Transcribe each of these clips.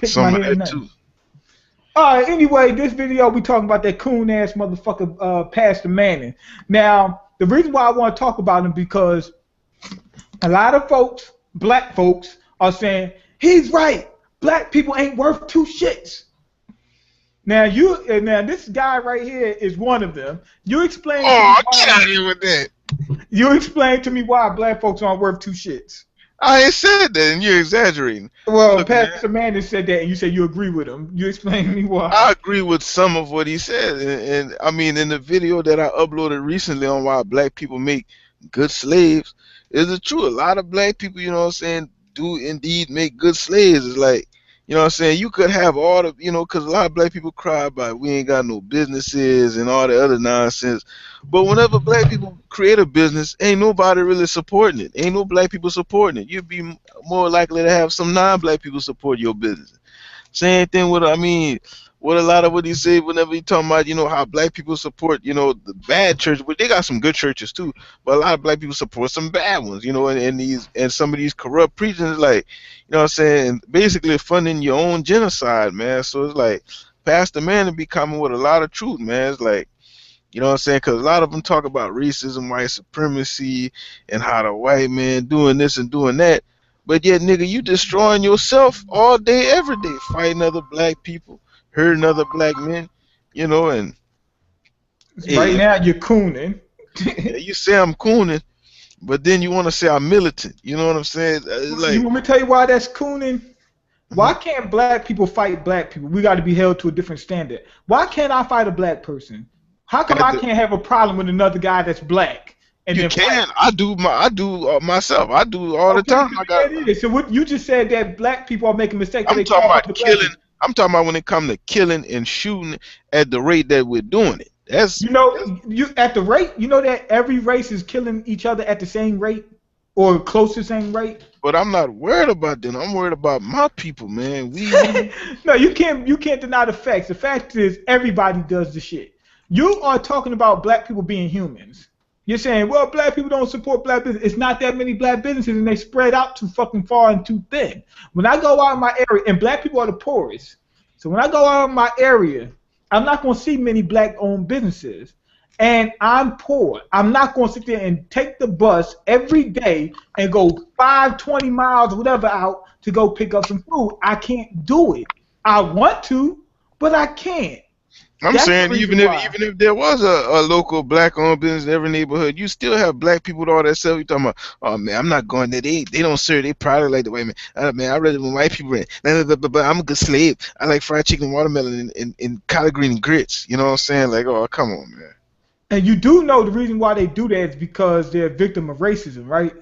Pick my Some of hair, that nothing. too. Alright, anyway, this video we talking about that coon ass motherfucker Pastor Manning. Now, the reason why I want to talk about him because a lot of folks, black folks, are saying, he's right. Black people ain't worth two shits. Now this guy right here is one of them. You explain to me Get out of here with that. You explain to me why black folks aren't worth two shits. I ain't said that, and you're exaggerating. Well, Look, Pastor Manning said that, and you said you agree with him. You explain to me why. I agree with some of what he said, and I mean, in the video that I uploaded recently on why black people make good slaves, is it true? A lot of black people, you know what I'm saying, do indeed make good slaves. It's like, you know what I'm saying, you could have all the, you know, because a lot of black people cry about we ain't got no businesses and all the other nonsense. But whenever black people create a business, ain't nobody really supporting it. Ain't no black people supporting it. You'd be more likely to have some non-black people support your business. Same thing with, I mean, with a lot of what he said whenever he talking about, you know, how black people support, you know, the bad churches, but they got some good churches too, but a lot of black people support some bad ones, you know, and some of these corrupt preachers, like, you know what I'm saying, basically funding your own genocide, man. So it's like, Pastor Manning be coming with a lot of truth, man. It's like, you know what I'm saying, because a lot of them talk about racism, white supremacy, and how the white man doing this and doing that. But yet, nigga, you destroying yourself all day, every day, fighting other black people, hurting other black men, you know, and Right hey, now, you're cooning. you say I'm cooning, but then you want to say I'm militant. You know what I'm saying? It's like, You want me to tell you why that's cooning? Why can't black people fight black people? We got to be held to a different standard. Why can't I fight a black person? How come I can't have a problem with another guy that's black? And you then can. fight? I do myself. I do all the time. I got. So what you just said that black people are making mistakes. I'm They talking call about the black killing. people. I'm talking about when it comes to killing and shooting at the rate that we're doing it. That's, You know, you at the rate. You know that every race is killing each other at the same rate, or close to the same rate. but I'm not worried about them. I'm worried about my people, man. No, you can't deny the facts. The fact is everybody does the shit. You are talking about black people being humans. You're saying, well, black people don't support black business. It's not that many black businesses, and they spread out too fucking far and too thin. When I go out in my area, and black people are the poorest, so when I go out in my area, I'm not going to see many black-owned businesses. And I'm poor. I'm not going to sit there and take the bus every day and go 20 miles or whatever out to go pick up some food. I can't do it. I want to, but I can't. I'm That's saying the even reason why. if there was a local black-owned business in every neighborhood, you still have black people with all that stuff. You talking about? Oh man, I'm not going there. They don't serve. They probably like the white man. Man, I rather when white people. But I'm a good slave. I like fried chicken, and watermelon, and collard green and grits. You know what I'm saying? Like, oh come on, man. And you do know the reason why they do that is because they're a victim of racism, right?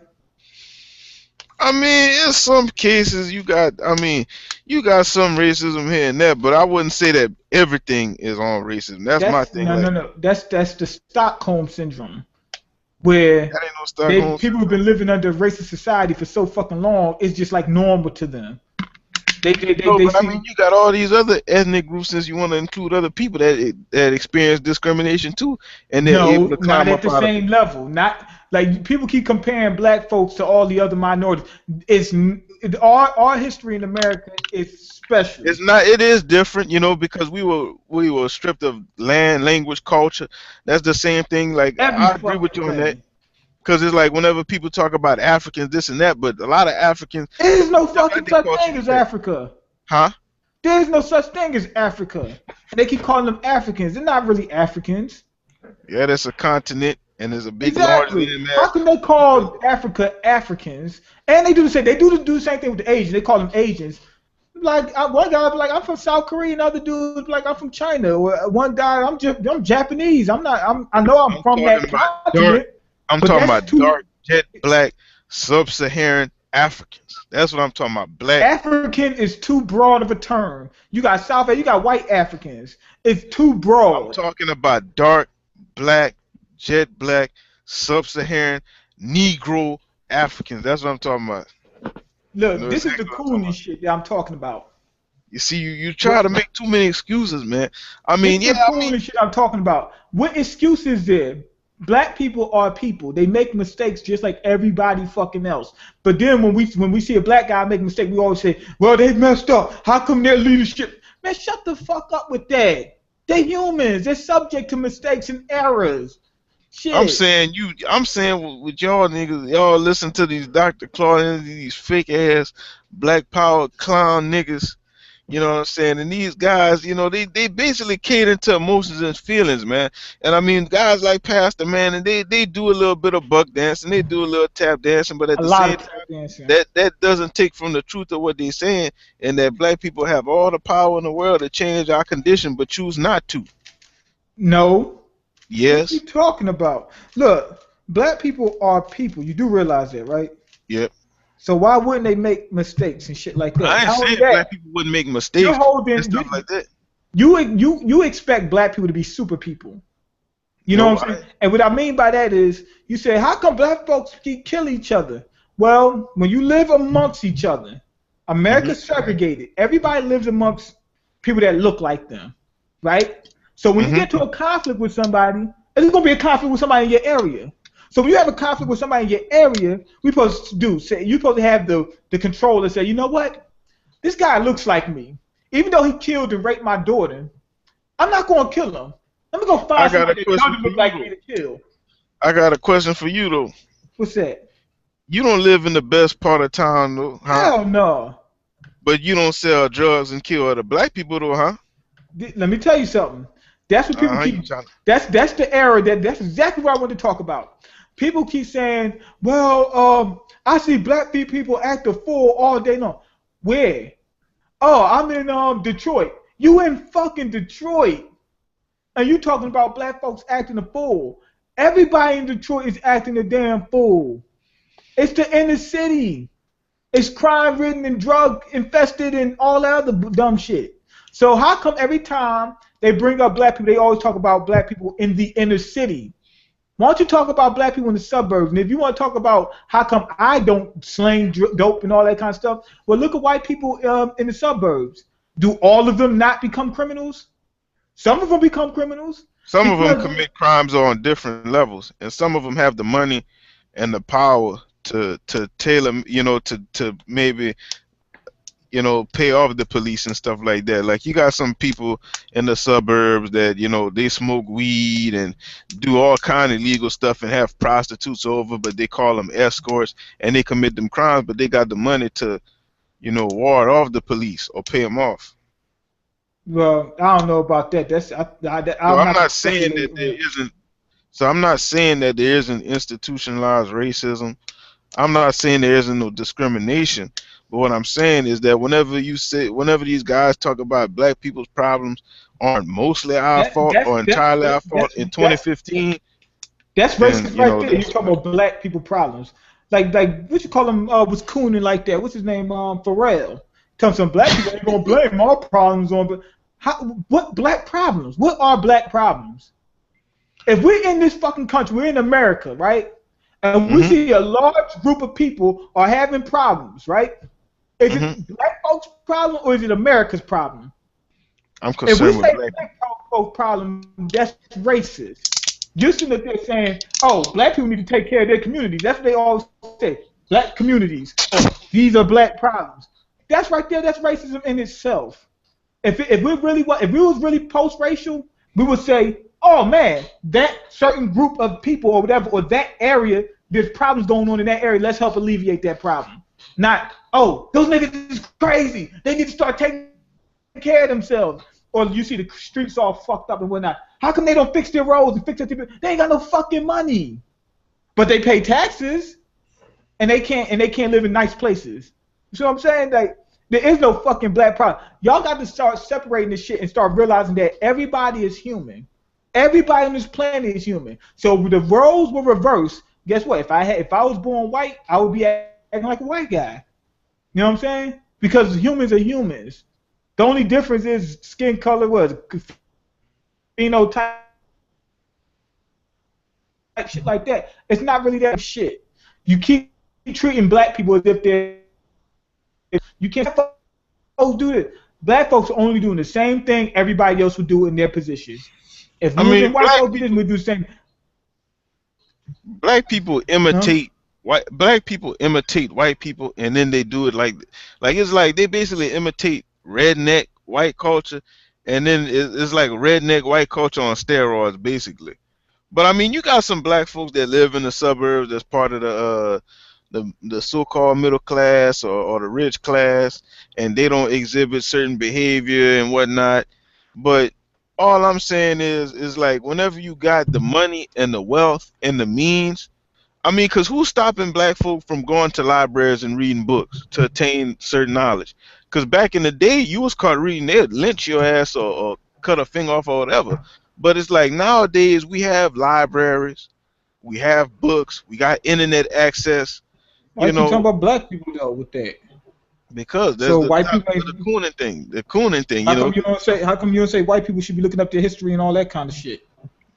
I mean, in some cases, you got some racism here and there, but I wouldn't say that everything is on racism. That's my thing. No. That's the Stockholm syndrome, where that ain't no Stockholm people have been living under a racist society for so fucking long. It's just like normal to them. They I mean, you got all these other ethnic groups, since you want to include other people that experience discrimination too, and they're able to climb not up at the same level. Not like people keep comparing black folks to all the other minorities. Our history in America is special. It's not. It is different, you know, because we were stripped of land, language, culture. That's the same thing. Like I agree with you on that. Because it's like whenever people talk about Africans, this and that, but a lot of Africans. There is no fucking such thing as Africa. Huh? There is no such thing as Africa. And they keep calling them Africans. They're not really Africans. Yeah, that's a continent, and there's a big Exactly. large land. How can they call Africa Africans? And they do the same. They do the same thing with the Asians. They call them Asians. Like one guy be like, I'm from South Korea, and other dudes be like, I'm from China. Or one guy, I'm Japanese. I know I'm from that continent. I'm talking about dark, jet black, sub-Saharan Africans. That's what I'm talking about. Black. African is too broad of a term. You got you got white Africans. It's too broad. I'm talking about dark, black, jet black, sub-Saharan, Negro Africans. That's what I'm talking about. Look, this is the Cooning shit that I'm talking about. You see, you try to make too many excuses, man. I mean, this is the Cooning shit I'm talking about. What excuse is there? Black people are people. They make mistakes just like everybody fucking else. But then when we see a black guy make a mistake, we always say, well, they messed up. How come their leadership? Man, shut the fuck up with that. They're humans. They're subject to mistakes and errors. I'm Shit. saying I'm saying with y'all niggas, y'all listen to these Dr. Claude, these fake ass black power clown niggas. You know what I'm saying? And these guys, you know, they basically cater to emotions and feelings, man. And I mean, guys like Pastor, man, and they do a little bit of buck dancing, they do a little tap dancing, but at A the lot same of time, tap dancing. that doesn't take from the truth of what they're saying, and that black people have all the power in the world to change our condition, but choose not to. No. What are you Yes. talking about? Look, black people are people. You do realize that, right? Yep. So why wouldn't they make mistakes and shit like that? I ain't Not only saying that, black people wouldn't make you're mistakes and holding stuff like that. you expect black people to be super people. You know No, what I'm saying? And what I mean by that is, you say, how come black folks keep kill each other? Well, when you live amongst each other, America's segregated. Everybody lives amongst people that look like them, right? So when you get to a conflict with somebody, it's going to be a conflict with somebody in your area. So when you have a conflict with somebody in your area, we supposed to do, say, you're supposed to have the control to say, you know what? This guy looks like me. Even though he killed and raped my daughter, I'm not going to kill him. Let me go I find got a somebody that question doesn't for look you like me though. to kill. I got a question for you though. What's that? You don't live in the best part of town though, huh? Hell no. But you don't sell drugs and kill other black people though, huh? Let me tell you something. That's what people You keep. trying to... That's the error. That's exactly what I want to talk about. People keep saying, "Well, I see black people act a fool all day long." Where? Oh, I'm in Detroit. You in fucking Detroit, and you talking about black folks acting a fool? Everybody in Detroit is acting a damn fool. It's the inner city. It's crime ridden and drug infested and all that other dumb shit. So how come every time they bring up black people, they always talk about black people in the inner city? Why don't you talk about black people in the suburbs? And if you want to talk about how come I don't slang dope and all that kind of stuff, well, look at white people in the suburbs. Do all of them not become criminals? Some of them become criminals Some of them because commit crimes on different levels, and some of them have the money and the power to tailor, you know, to maybe, you know, pay off the police and stuff like that. Like you got some people in the suburbs that, you know, they smoke weed and do all kind of illegal stuff and have prostitutes over, but they call them escorts and they commit them crimes, but they got the money to, you know, ward off the police or pay them off. well, I don't know about that. So I'm I'm not gonna not saying speculate that on there it. isn't. So I'm not saying that there isn't institutionalized racism. I'm not saying there isn't no discrimination. But what I'm saying is that whenever these guys talk about black people's problems aren't mostly our That fault that's or that's entirely our fault that's in that's 2015, That's then racist you right know there. You that's talking about black people problems. Like what you call him was Cooning like that. What's his name? Pharrell. Tell some black people ain't gonna blame our problems on but what black problems? What are black problems? If we're in this fucking country, we're in America, right? And we hmm see a large group of people are having problems, right? Is hmm it black folks' problem or is it America's problem? I'm If we concerned with say black black folks' problem, that's racist. You're sitting up there saying, oh, black people need to take care of their communities. That's what they always say. Black communities. Oh, these are black problems. That's right there. That's racism in itself. If we was really post-racial, we would say, oh man, that certain group of people or whatever, or that area, there's problems going on in that area. Let's help alleviate that problem. Not, oh, those niggas is crazy. They need to start taking care of themselves. Or you see the streets all fucked up and whatnot. How come they don't fix their roads and fix their people? They ain't got no fucking money. But they pay taxes and they can't live in nice places. You see what I'm saying? Like there is no fucking black problem. Y'all got to start separating this shit and start realizing that everybody is human. Everybody on this planet is human. So the roles were reversed. Guess what? If I was born white, I would be acting like a white guy. You know what I'm saying? Because humans are humans. The only difference is skin color, phenotype, shit like that. It's not really that shit. You keep treating black people as if they're. You can't. Black folks do it. Black folks are only doing the same thing everybody else would do in their positions. If I we was mean, in white black folks' people. position, we'd do the same. Black people Huh? imitate black people imitate white people, and then they do it like it's like they basically imitate redneck white culture, and then it's like redneck white culture on steroids basically. But I mean, you got some black folks that live in the suburbs that's part of the so-called middle class or the rich class, and they don't exhibit certain behavior and whatnot. But all I'm saying is like whenever you got the money and the wealth and the means, I mean, because who's stopping black folk from going to libraries and reading books to attain certain knowledge? Because back in the day, you was caught reading, they'd lynch your ass or cut a finger off or whatever. But it's like nowadays we have libraries, we have books, we got internet access, Why you you keep talking know, about black people though with that? because there's So the white topic people of the ain't. Cooning thing, How come you don't say? How come you don't say white people should be looking up their history and all that kind of shit?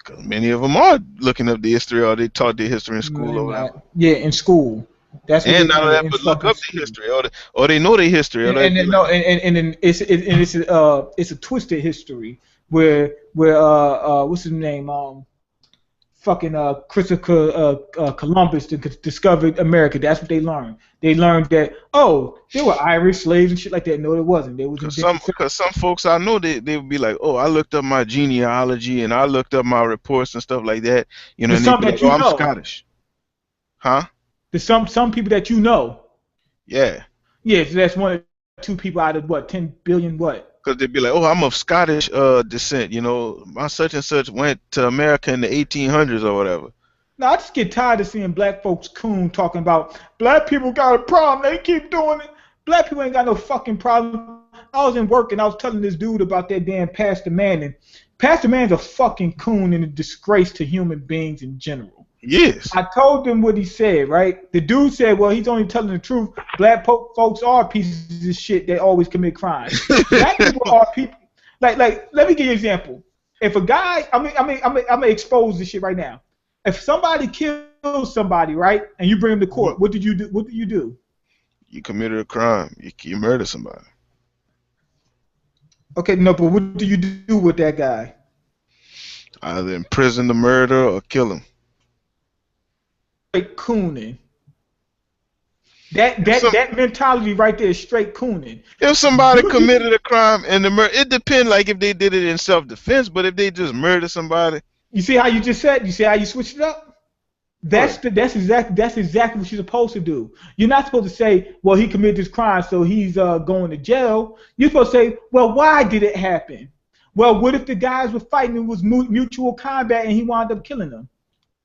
because many of them are looking up the history or they taught their history in school or whatever. Yeah, in school. That's what And they not only do that, in but look fucking up the school. history or they know their history or they And be then, like, no, and then it's a twisted history where what's his name fucking Christopher Columbus discovered America. That's what they learned. They learned that there were Irish slaves and shit like that. No, there wasn't. There was indentured servants. Cause some folks I know they would be like, oh, I looked up my genealogy and I looked up my reports and stuff like that, you know, There's and they'd some be like, that oh, you I'm know. Scottish, huh? There's some people that you know. Yeah, Yeah, so that's one or two people out of what 10 billion what. because they'd be like, oh, I'm of Scottish descent, you know, my such and such went to America in the 1800s or whatever. No, I just get tired of seeing black folks coon talking about black people got a problem. They keep doing it. Black people ain't got no fucking problem. I was in work and I was telling this dude about that damn Pastor Manning. Pastor Manning's a fucking coon and a disgrace to human beings in general. Yes. I told him what he said, right? The dude said, well, he's only telling the truth. Black folks are pieces of shit that always commit crimes. Black people are people. Like, let me give you an example. If a guy, I'm gonna expose this shit right now. If somebody kills somebody, right, and you bring him to court, what did you do? What do you do? You committed a crime. You murdered somebody. Okay, no, but what do you do with that guy? Either imprison the murderer or kill him. Straight cooning. That If, some, that mentality right there is straight cooning. if somebody committed a crime and the murder, it depends. Like if they did it in self-defense, but if they just murder somebody, You see how you just said? You see how you switched it up? That's exactly what you're supposed to do. You're not supposed to say, well, he committed this crime, so he's going to jail. You're supposed to say, well, why did it happen? Well, what if the guys were fighting and it was mutual combat and he wound up killing them?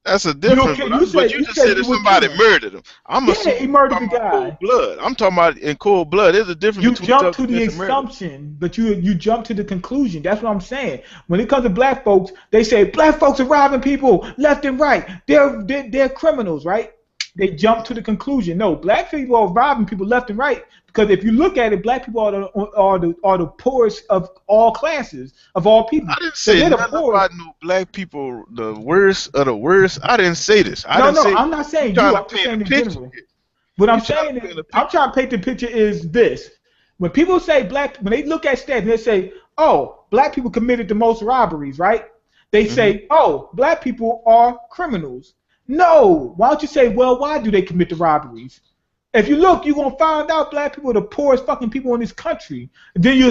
that's a difference. But you just said if somebody murdered him. I'm assuming he murdered the about guy. cold blood. I'm talking about in cold blood. There's a difference You between jump to the self-defense and murder. assumption, but you jump to the conclusion. That's what I'm saying. When it comes to black folks, they say black folks are robbing people left and right. They're criminals, right? They jump to the conclusion. No, black people are robbing people left and right because if you look at it, black people are the poorest of all classes of all people. I didn't say so nothing about no black people the worst of the worst. I didn't say this. I'm not saying you. I'm just saying in general. What I'm saying is, I'm trying to paint the picture is this. When people say when they look at stats, they say, oh, black people committed the most robberies, right? They say, oh, black people are criminals. No. Why don't you say, well, why do they commit the robberies? If you look, you're going to find out black people are the poorest fucking people in this country. Then you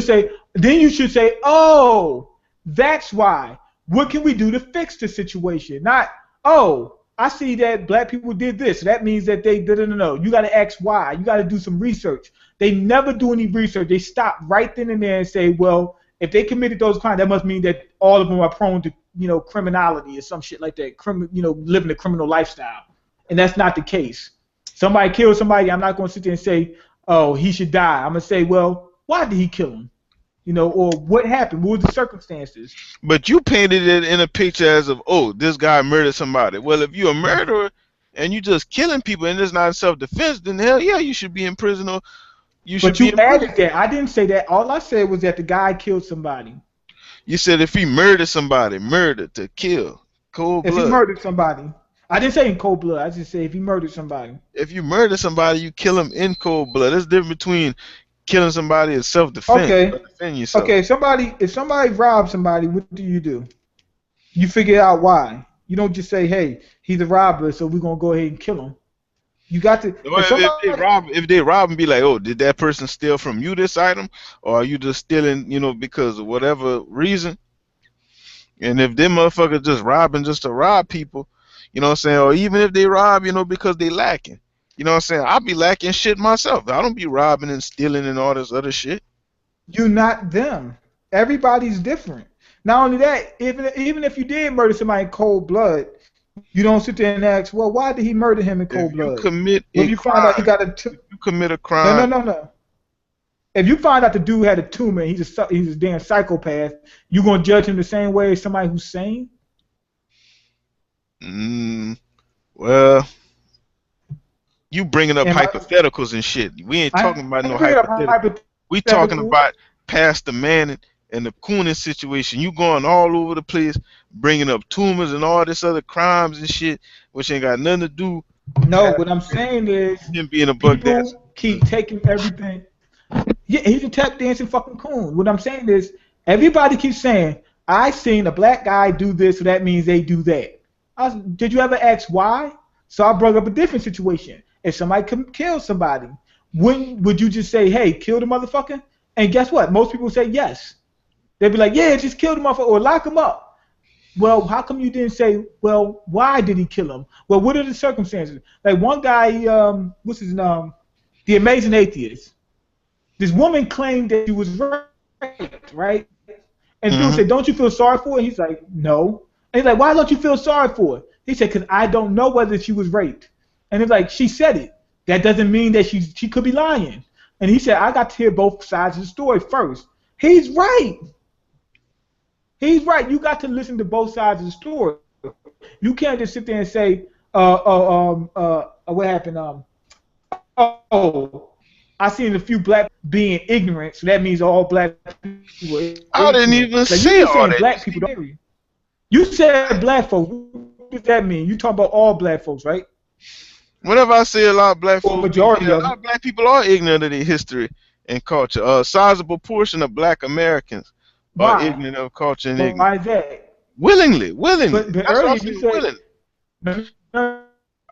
should say, oh, that's why. What can we do to fix the situation? Not, oh, I see that black people did this. That means that they didn't know. You got to ask why. You got to do some research. They never do any research. They stop right then and there and say, well, if they committed those crimes, that must mean that all of them are prone to, criminality or some shit like that. Living a criminal lifestyle. And that's not the case. Somebody kills somebody, I'm not going to sit there and say, oh, he should die. I'm going to say, well, why did he kill him? Or what happened? What were the circumstances? But you painted it in a picture as of, oh, this guy murdered somebody. Well, if you're a murderer and you just killing people and it's not self-defense, then hell yeah, you should be in prison or you should be in prison. But you added that. I didn't say that. All I said was that the guy killed somebody. You said if he murdered somebody, murder to kill, cold blood. If he murdered somebody. I didn't say in cold blood. I just said if he murdered somebody. If you murder somebody, you kill him in cold blood. There's a difference between killing somebody in self-defense. Okay. Defend yourself. Okay. If somebody robs somebody, what do? You figure out why. You don't just say, hey, he's a robber, so we're gonna go ahead and kill him. You got to. Well, If somebody, if they rob and be like, oh, did that person steal from you this item, or are you just stealing, because of whatever reason? And if them motherfuckers just robbing just to rob people, you know what I'm saying, or even if they rob, because they lacking, you know what I'm saying, I'll be lacking shit myself. I don't be robbing and stealing and all this other shit. you're not them. Everybody's different. Not only that, even if you did murder somebody in cold blood, you don't sit there and ask, well, why did he murder him in If cold you blood? commit Well, a if you find out he crime, got if you commit a no, no, crime, no, no. If you find out the dude had a tumor and he's a damn psychopath, you gonna judge him the same way as somebody who's sane? mm, well, you bringing up Am I? hypotheticals and shit. We ain't I talking about no ain't bringing up hypothetical. We talking hypothetical. about Pastor Manning and the Cooning situation. You going all over the place, bringing up tumors and all this other crimes and shit, which ain't got nothing to do with No, Pastor what I'm saying is him being a buck dancer. people keep taking everything. Yeah, he's a tap dancing fucking coon. What I'm saying is everybody keeps saying, I seen a black guy do this, so that means they do that. Did you ever ask why? So I brought up a different situation. If somebody kill somebody, would you just say, hey, kill the motherfucker? And guess what? Most people say yes. They'd be like, yeah, just kill the motherfucker or lock him up. Well, how come you didn't say, well, why did he kill him? Well, what are the circumstances? Like one guy, what's his name? The Amazing Atheist. This woman claimed that she was raped, right? And people Mm-hmm. said, don't you feel sorry for her? He's like, no. And he's like, why don't you feel sorry for her? He said, because I don't know whether she was raped. And it's like, she said it. That doesn't mean that she could be lying. And he said, I got to hear both sides of the story first. He's right. He's right. You got to listen to both sides of the story. You can't just sit there and say, what happened? Oh, I seen a few black being ignorant, so that means all black people are ignorant. I didn't even Like, say you just all saying that. black people don't. You said black folks. What does that mean? You talking about all black folks, right? Whenever I say a lot of black Or folks, majority yeah, a of lot them. of black people are ignorant of their history and culture. A sizable portion of black Americans are Why? ignorant of culture and ignorant. Why is that? Willingly. But That's what I earlier say, you said willingly. no, no,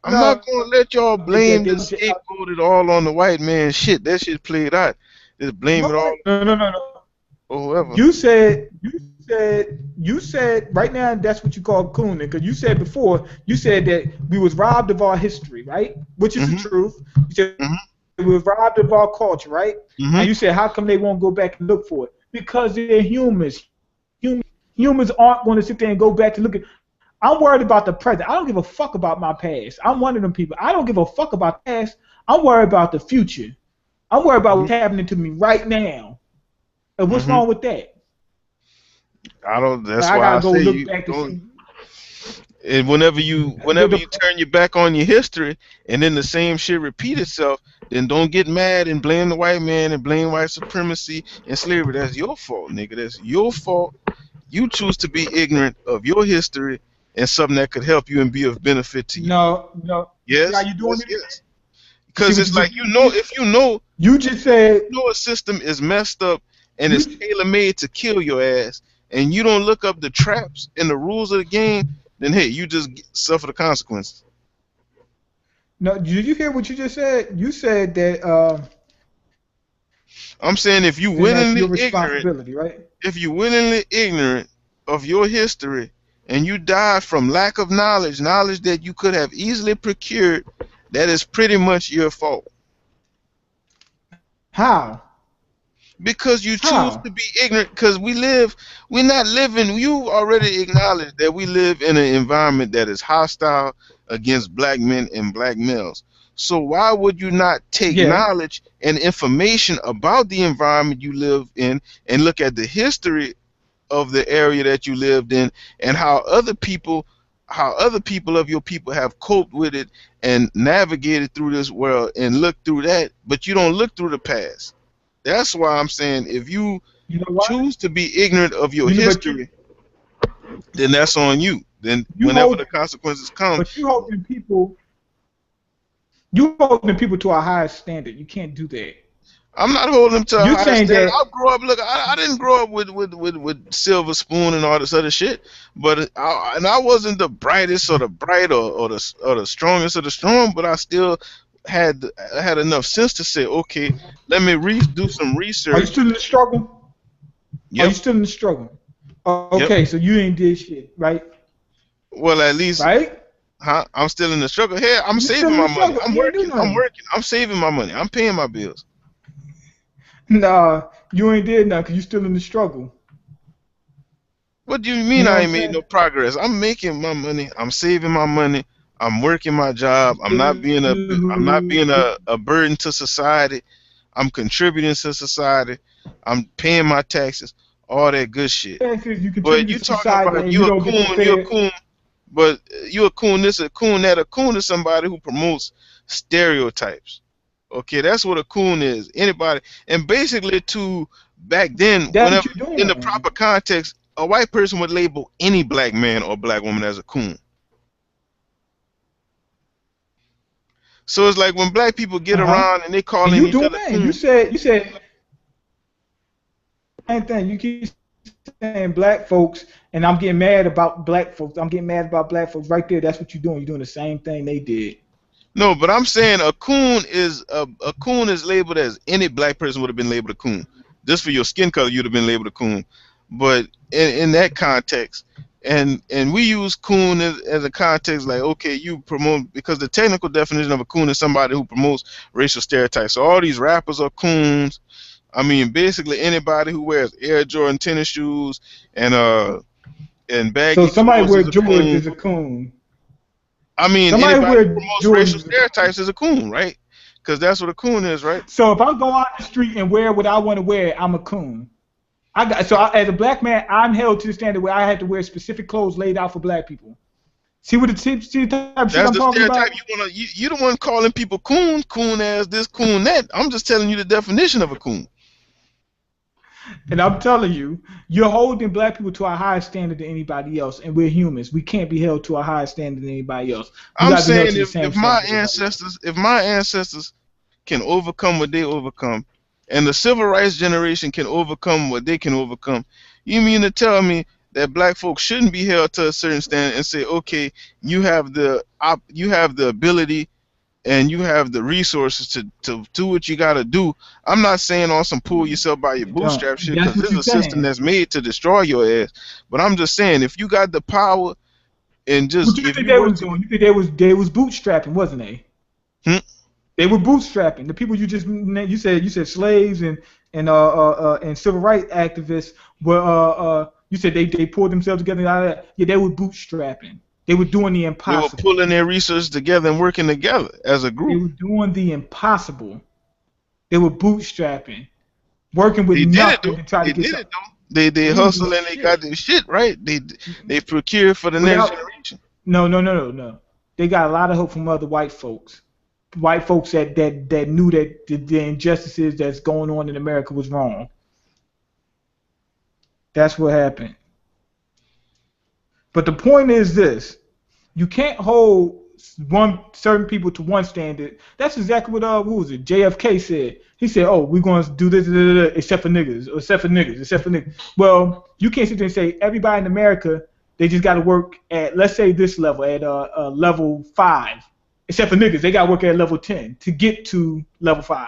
I'm not no, gonna let y'all that blame they the just scapegoat it all on the white man. Shit, that shit played out. Just blame it all no. on whoever. You said right now that's what you call cooning, because you said before you said that we was robbed of our history, right? Which is the Mhm. truth. You said Mhm. we was robbed of our culture, right? And Mhm. you said how come they won't go back and look for it? Because they're humans. Humans aren't going to sit there and go back to look at. I'm worried about the present. I don't give a fuck about my past. I'm one of them people. I don't give a fuck about the past. I'm worried about the future. I'm worried about what's happening to me right now. And what's Mhm. wrong with that? I don't. Like That's I why I gotta go say look you back to don't. see. And whenever you turn your back on your history, and then the same shit repeat itself, then don't get mad and blame the white man and blame white supremacy and slavery. That's your fault, nigga. That's your fault. You choose to be ignorant of your history and something that could help you and be of benefit to you. No. You see how Yes, you doing yes, it again? yes. You see Because what it's you like just if you know you just said a system is messed up and you it's tailor made to kill your ass, and you don't look up the traps and the rules of the game, then hey, you just suffer the consequences. no. Did you hear what you just said? You said that I'm saying then that's your responsibility, right? if you willingly ignorant of your history and you die from lack of knowledge that you could have easily procured, that is pretty much your fault. How? Because you choose How? to be ignorant, because we're not living, you already acknowledged that we live in an environment that is hostile against black men and black males. So why would you not take Yeah. knowledge and information about the environment you live in and look at the history of the area that you lived in and how other people of your people have coped with it and navigated through this world, and look through that, but you don't look through the past. That's why I'm saying if you You know what? choose to be ignorant of your You know, history, then that's on you. Then you whenever hold, the consequences come, but you holding people to a higher standard. You can't do that. I'm not holding them to a You're higher saying standard. that. I grew up. Look, I didn't grow up with silver spoon and all this other shit. But I wasn't the brightest or the bright or the strongest of the strong. But I still had enough sense to say, okay, let me do some Are you research. still in the struggle? Are you Yep, still in the struggle? yep. Okay, so you ain't did shit, right? Well, at least, Right? huh? I'm still in the struggle. Here, I'm You still saving in my the money. struggle. I'm You ain't do working. I'm nothing. working. I'm saving my money. I'm paying my bills. Nah, you ain't did nothing because you still in the struggle. What do you You mean know I what I'm ain't made saying? no progress? I'm making my money. I'm saving my money. I'm working my job. I'm not being a burden to society. I'm contributing to society. I'm paying my taxes. All that good shit. Taxes, you But contribute you to talking society about and you don't get no you a fair. coon, but you a coon this, a coon that. A coon is somebody who promotes stereotypes. Okay, that's what a coon is. Anybody, and basically to back then, That's what whenever you're in the doing. proper context, a white person would label any black man or black woman as a coon. So it's like when black people get Uh-huh. around and they And calling you each doing other that. coon. You said same thing. You keep saying black folks, and I'm getting mad about black folks. I'm getting mad about black folks right there. That's what you're doing. You're doing the same thing they did. No, but I'm saying a coon is labeled as any black person would have been labeled a coon. Just for your skin color, you'd have been labeled a coon. But in that context, and we use coon as a context like, okay, you promote, because the technical definition of a coon is somebody who promotes racial stereotypes. So all these rappers are coons. I mean, basically anybody who wears Air Jordan tennis shoes and So baggy somebody clothes wear is a Jordans coon. is a coon. I mean, Somebody anybody who wear promotes racial Jordans is a coon. stereotypes is a coon, right? Because that's what a coon is, right? So if I go out the street and wear what I want to wear, I'm a coon. As a black man, I'm held to the standard where I have to wear specific clothes laid out for black people. See the type of shit That's I'm the talking stereotype about? you the one calling people coon, coon as this, coon that. I'm just telling you the definition of a coon. And I'm telling you, you're holding black people to a higher standard than anybody else, and we're humans. We can't be held to a higher standard than anybody else. We I'm gotta be held saying to the same standard as everybody else. if my ancestors can overcome what they overcome, and the civil rights generation can overcome what they can overcome, you mean to tell me that black folks shouldn't be held to a certain standard and say, okay, you have the ability and you have the resources to do what you got to do. I'm not saying on some pull yourself by your You don't. bootstrap shit, That's because what this is you're a system saying. that's made to destroy your ass. But I'm just saying, if you got the power and What just you if think you they work was together, doing? You think they was bootstrapping, wasn't they? hmm? They were bootstrapping. The people you said slaves and civil rights activists were you said they pulled themselves together out of that. Yeah, they were bootstrapping. They were doing the They were impossible. pulling their research together and working together as a They group. were doing the impossible. They were bootstrapping, working with They did it nothing though. to try to They get did it something. though. They They didn't do hustle and they got shit their shit right. They procure for the next without. generation. No. They got a lot of help from other white folks. White folks that knew that the injustices that's going on in America was wrong. That's what happened. But the point is this: you can't hold one certain people to one standard. That's exactly what who was it? JFK said. He said, "Oh, we're going to do this, except for niggas, or except for niggas, except for niggas." Well, you can't sit there and say everybody in America they just got to work at, let's say, this level at level 5, except for niggas they got to work at level 10 to get to level 5.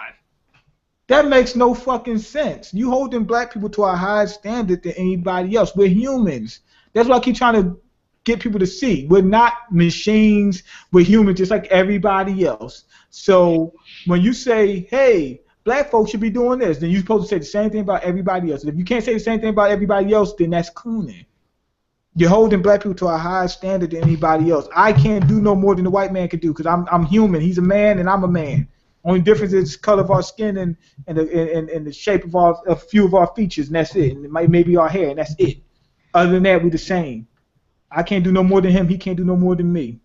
That makes no fucking sense. You holding black people to a higher standard than anybody else. We're humans. That's what I keep trying to get people to see. We're not machines. We're humans just like everybody else. So when you say, hey, black folks should be doing this, then you're supposed to say the same thing about everybody else. And if you can't say the same thing about everybody else, then that's cooning. You're holding black people to a higher standard than anybody else. I can't do no more than the white man can do because I'm human. He's a man and I'm a man. Only difference is the color of our skin and the shape of a few of our features, and that's it. And it might maybe our hair, and that's it. Other than that, we're the same. I can't do no more than him. He can't do no more than me.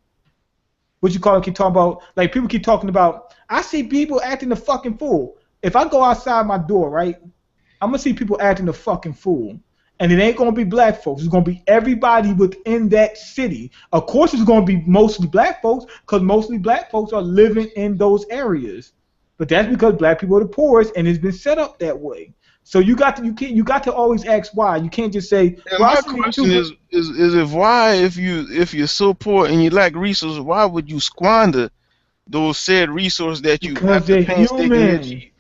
What you call it? Keep talking about like people keep talking about. I see people acting the fucking fool. If I go outside my door, right, I'm gonna see people acting the fucking fool. And it ain't gonna be black folks. It's gonna be everybody within that city. Of course, it's gonna be mostly black folks, because mostly black folks are living in those areas. But that's because black people are the poorest, and it's been set up that way. So you got to always ask why. You can't just say, And well, I my see question is if why if you're so poor and you lack resources, why would you squander those said resources that you because have to they're painstakingly human. achieve?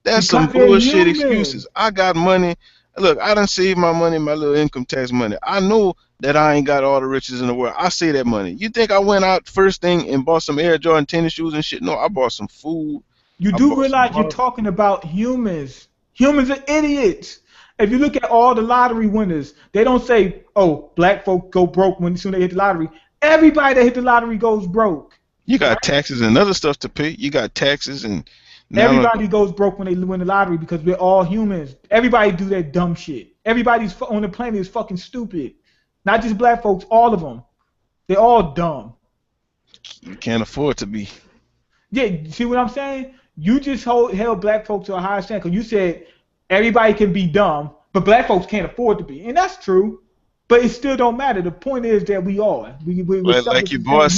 That's some Because they're bullshit human. excuses. I got money. Look, I done saved my money, my little income tax money. I know that I ain't got all the riches in the world. I save that money. You think I went out first thing and bought some Air Jordan tennis shoes and shit? No, I bought some food. You I do bought some realize you're water. talking about humans. Humans are idiots. If you look at all the lottery winners, they don't say, "Oh, black folk go broke when soon they hit the lottery." Everybody that hit the lottery goes broke, You got right? taxes and other stuff to pay. You got taxes and now Everybody goes broke when they win the lottery because we're all humans. Everybody do that dumb shit. Everybody's on the planet is fucking stupid. Not just black folks, all of them. They're all dumb. you can't afford to be. Yeah, see what I'm saying? You just held black folks to a higher standard because you said everybody can be dumb, but black folks can't afford to be, and that's true. But it still don't matter. The point is that we are. We're Well, like subject your to the boy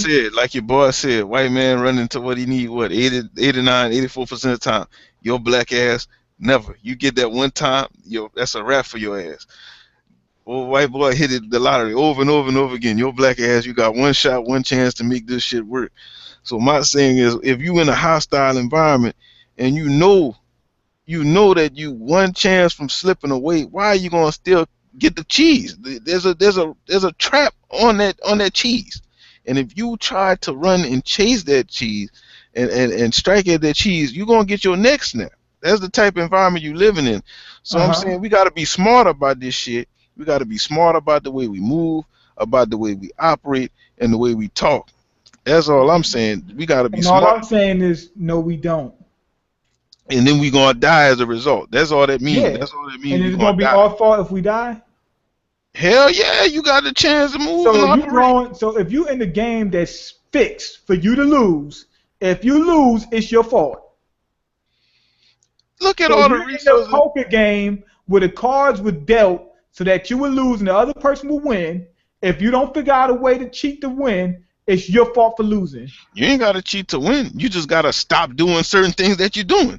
same. said, white man running to what he need, what, 80, 89, 84% of the time. Your black ass, never. You get that one time, that's a wrap for your ass. Old white boy hit it the lottery over and over and over again. Your black ass, you got one shot, one chance to make this shit work. So my saying is, if you in a hostile environment and you know that you one chance from slipping away, why are you gonna still get the cheese? There's a trap on that cheese, and if you try to run and chase that cheese and strike at that cheese, you're gonna get your neck snapped. That's the type of environment you living in. So I'm Uh-huh. saying we gotta be smart about this shit. We gotta be smart about the way we move, about the way we operate, and the way we talk. That's all I'm saying. We gotta be And all smart, I'm saying is, no, we don't. and then we gonna die as a result. That's all that means. Yeah. That's all that means. And We is it gonna gonna be die. our fault if we die? Hell yeah, you got the chance to move So and if you operate. growing, so if you in the game that's fixed for you to lose, if you lose, it's your fault. Look at So all the you're in a resources. poker game where the cards were dealt so that you would lose and the other person will win. If you don't figure out a way to cheat to win, it's your fault for losing. You ain't gotta cheat to win. You just gotta stop doing certain things that you're doing.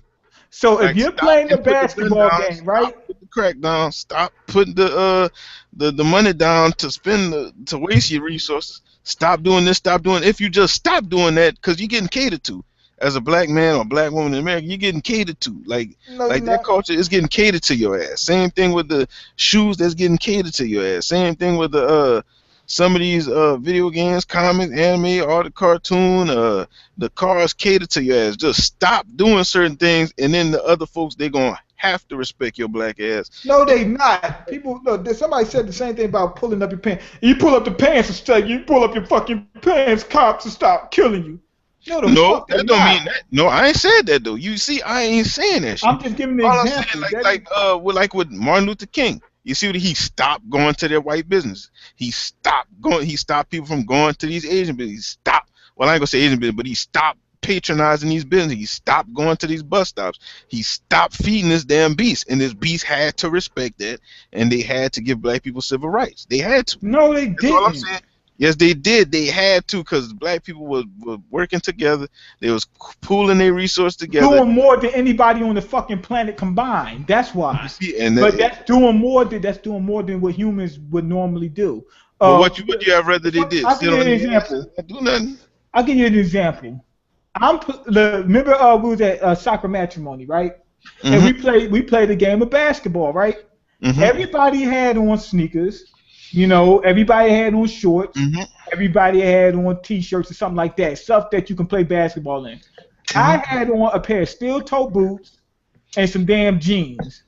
So if Like you're stop playing a and put the gun basketball down. game, Stop right? putting the crack down. Stop putting the money down to spend to waste your resources. Stop doing this. Stop doing. If you just stop doing that, because you're getting catered to. As a black man or black woman in America, you're getting catered to. No, you're Like that not. culture is getting catered to your ass. Same thing with the shoes that's getting catered to your ass. Same thing with the some of these video games, comics, anime, art, cartoon, the cars cater to your ass. Just stop doing certain things, and then the other folks they gonna have to respect your black ass. No, they not. People, look, somebody said the same thing about pulling up your pants. You pull up the pants and stuff. You pull up your fucking pants, cops will stop killing you. No, the No, fuck they that don't mean not. that. No, I ain't said that though. You see, I ain't saying that shit. I'm just giving an All I'm saying, example. with Martin Luther King. You see what he stopped going to their white business. He stopped going. He stopped people from going to these Asian businesses. He stopped. Well, I ain't gonna say Asian business, but he stopped patronizing these businesses. He stopped going to these bus stops. He stopped feeding this damn beast, and this beast had to respect that, and they had to give black people civil rights. They had to. No, they That's all I'm didn't. saying. Yes, they did. They had to because black people were working together. They was pooling their resources together. Doing more than anybody on the fucking planet combined. That's You why. see, and But that's doing more than what humans would normally do. but what you have rather they did? I'll give Sit you on an their ass example. and not do nothing. I'll give you an example. Remember we was at soccer matrimony, right? And Mhm. we played a game of basketball, right? Mhm. Everybody had on sneakers, everybody had on shorts, Mhm. everybody had on t-shirts or something like that, stuff that you can play basketball in. I Mhm. had on a pair of steel toe boots and some damn jeans.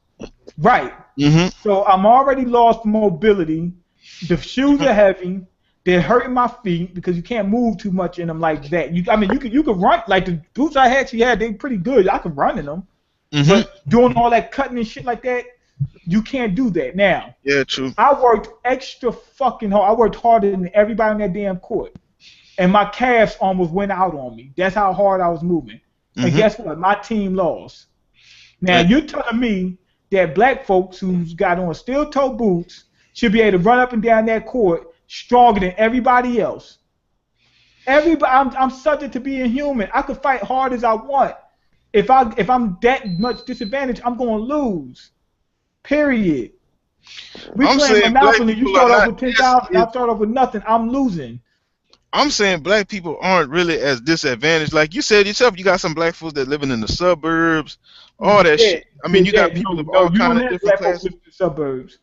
Right. Mhm. So I'm already lost mobility. The shoes are heavy. They're hurting my feet because you can't move too much in them like that. You could run like the boots I actually had. They pretty good. I could run in them, Mhm. but doing all that cutting and shit like that, you can't do that. Now, Yeah, true. I worked extra fucking hard. I worked harder than everybody on that damn court, and my calves almost went out on me. That's how hard I was moving. And Mhm. guess what? My team lost. Now Eh, you're telling me that black folks who's got on steel toe boots should be able to run up and down that court stronger than everybody else. I'm subject to being human. I could fight hard as I want. If I'm that much disadvantaged, I'm gonna lose. Period. We I'm playing saying black Monopoly. You people are start off not with 10,000. as I start off with nothing. I'm losing. I'm saying black people aren't really as disadvantaged. Like you said yourself, you got some black folks that living in the suburbs, all that Yeah, shit. I mean, you yeah. got people No, of no. all You kind don't of have different black folks classes. living in the suburbs.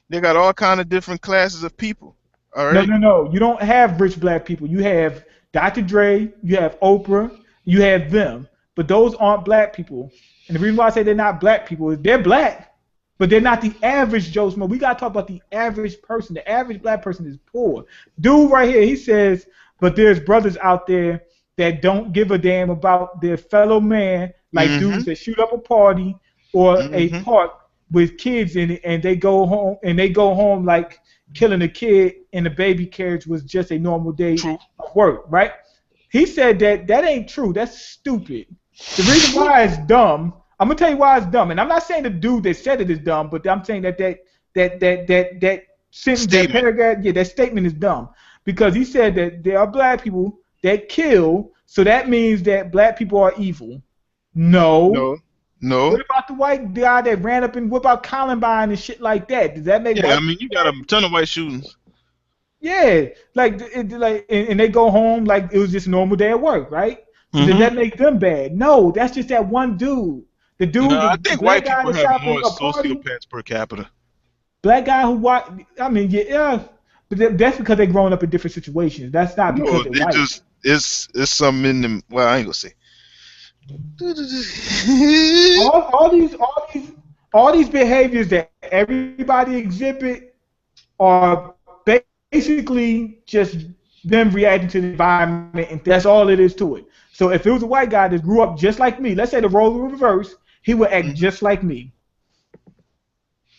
They got all kind of different classes of people. All No, right. no, no. You don't have rich black people. You have Dr. Dre, you have Oprah, you have them. But those aren't black people. And the reason why I say they're not black people is they're black, but they're not the average Joe Smo. We gotta talk about the average person. The average black person is poor. Dude right here, he says, but there's brothers out there that don't give a damn about their fellow man, like Mm-hmm. dudes that shoot up a party or a Mm-hmm. park with kids in it, and they go home like killing a kid in a baby carriage was just a normal day True. of work, right? He said that ain't true. That's stupid. The reason why it's dumb, I'm gonna tell you why it's dumb, and I'm not saying the dude that said it is dumb, but I'm saying that sentence, that Statement. paragraph, yeah, that statement is dumb because he said that there are black people that kill, so that means that black people are evil. No. No. No. What about the white guy that ran up and whip out Columbine and shit like that? Does that make Yeah, I white mean, you people got a bad? ton of white shootings. Yeah, and they go home like it was just a normal day at work, right? So does Mm-hmm. that make them bad? No, that's just that one dude. The No, dude, I the think black white guy people that have shot up more a party, sociopaths per capita. black guy who watch. I mean, yeah, but that's because they growing up in different situations. That's not because No, they're they white. just it's something in them. Well, I ain't gonna say. All these behaviors that everybody exhibit are basically just them reacting to the environment, and that's all it is to it. So if it was a white guy that grew up just like me, let's say the role was reversed, he would act Mhm. just like me.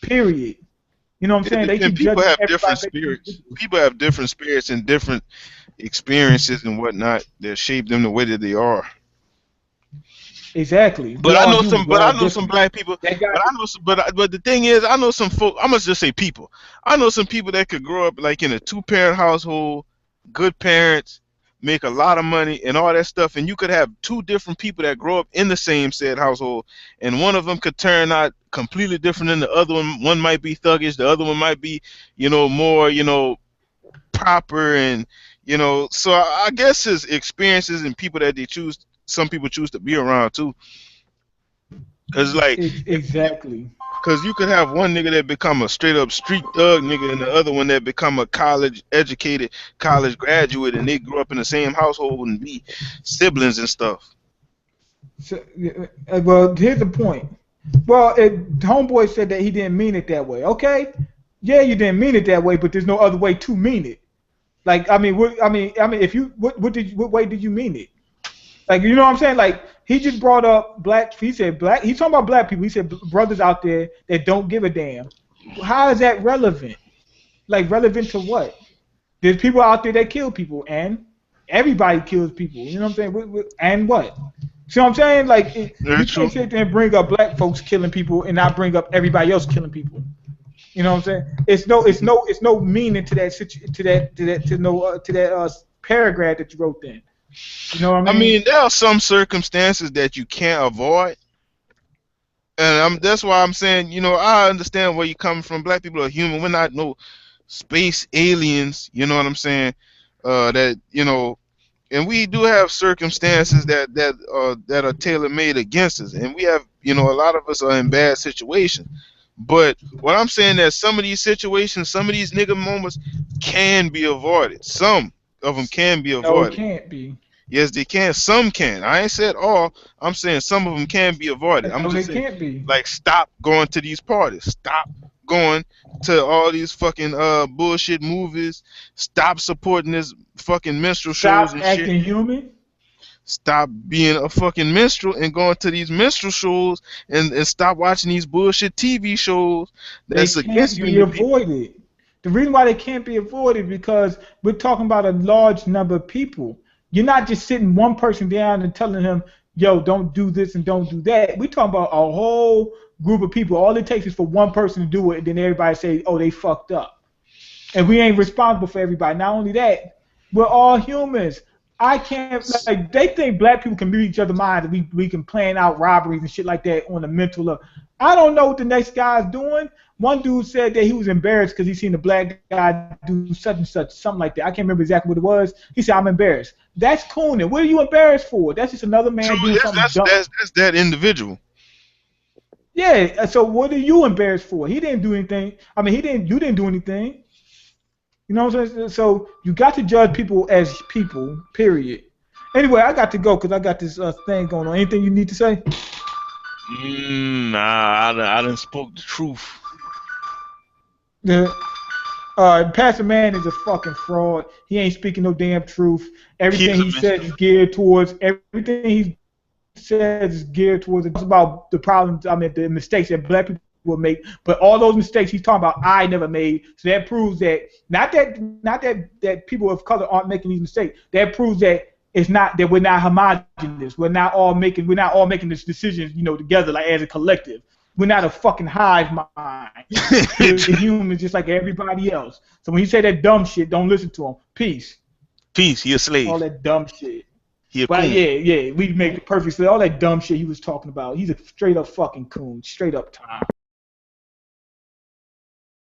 Period. You know what I'm saying? They And keep people judging have different everybody based on spirits. individuals. People have different spirits and different experiences and whatnot that shape them the way that they are. Exactly. We But I all know humans. some. We're But I all know some different. black people. That guy. But I know some. But the thing is, I know some folk. I must just say people. I know some people that could grow up like in a two-parent household, good parents, make a lot of money and all that stuff, and you could have two different people that grow up in the same said household, and one of them could turn out completely different than the other one. One might be thuggish, the other one might be, more, proper, and So I guess his experiences and people that they choose. Some people choose to be around too. Cause like Exactly. Cause you could have one nigga that become a straight up street thug nigga and the other one that become a college educated college graduate and they grew up in the same household and be siblings and stuff. So, well, here's the point. Well, homeboy said that he didn't mean it that way. Okay, yeah, you didn't mean it that way, but there's no other way to mean it. Like, if you, what way did you mean it? Like, you know what I'm saying? Like, he just brought up black. He said black. He's talking about black people. He said brothers out there that don't give a damn. How is that relevant? Like, relevant to what? There's people out there that kill people, and everybody kills people. You know what I'm saying? And what? See what I'm saying? Like, Very you true. can't sit there and bring up black folks killing people and not bring up everybody else killing people. You know what I'm saying? It's no meaning to that paragraph that you wrote then. You know what I I mean? mean, there are some circumstances that you can't avoid, and that's why I'm saying, I understand where you're coming from. Black people are human. We're not no space aliens. You know what I'm saying? That and we do have circumstances that are tailor made against us, and we have a lot of us are in bad situations. But what I'm saying that some of these situations, some of these nigga moments can be avoided. Some of them can be No, it avoided. can't be. Yes, they can. Some can. I ain't said all. I'm saying some of them can be avoided. I'm No, they just saying, can't be. like, stop going to these parties. Stop going to all these fucking bullshit movies. Stop supporting this fucking minstrel shows Stop and shit. acting human. Stop being a fucking minstrel and going to these minstrel shows and stop watching these bullshit TV shows They that's can't against you and be your people. avoided. The reason why they can't be avoided because we're talking about a large number of people. You're not just sitting one person down and telling him, yo, don't do this and don't do that. We're talking about a whole group of people. All it takes is for one person to do it, and then everybody say, oh, they fucked up. And we ain't responsible for everybody. Not only that, we're all humans. I can't, like, they think black people can read each other's minds and we can plan out robberies and shit like that on a mental level. I don't know what the next guy's doing. One dude said that he was embarrassed because he seen the black guy do such and such, something like that. I can't remember exactly what it was. He said, I'm embarrassed. That's Cooning. What are you embarrassed for? That's just another man So doing something dumb. that's that individual. Yeah, so what are you embarrassed for? He didn't do anything. I mean, you didn't do anything. You know what I'm saying? So you got to judge people as people, period. Anyway, I got to go because I got this thing going on. Anything you need to say? Nah, I done spoke the truth. Yeah. Pastor Man is a fucking fraud. He ain't speaking no damn truth. Everything he says is geared towards it's about the problems. I mean, the mistakes that black people will make. But all those mistakes he's talking about, I never made. So that proves that not that people of color aren't making these mistakes. That proves that it's not that we're not homogenous. We're not all making these decisions, together like as a collective. We're not a fucking hive mind. We're humans just like everybody else. So when he say that dumb shit, don't listen to him. Peace. Peace. He a slave. All that dumb shit. But yeah, we make the perfect slave. All that dumb shit he was talking about. He's a straight up fucking coon. Straight up time.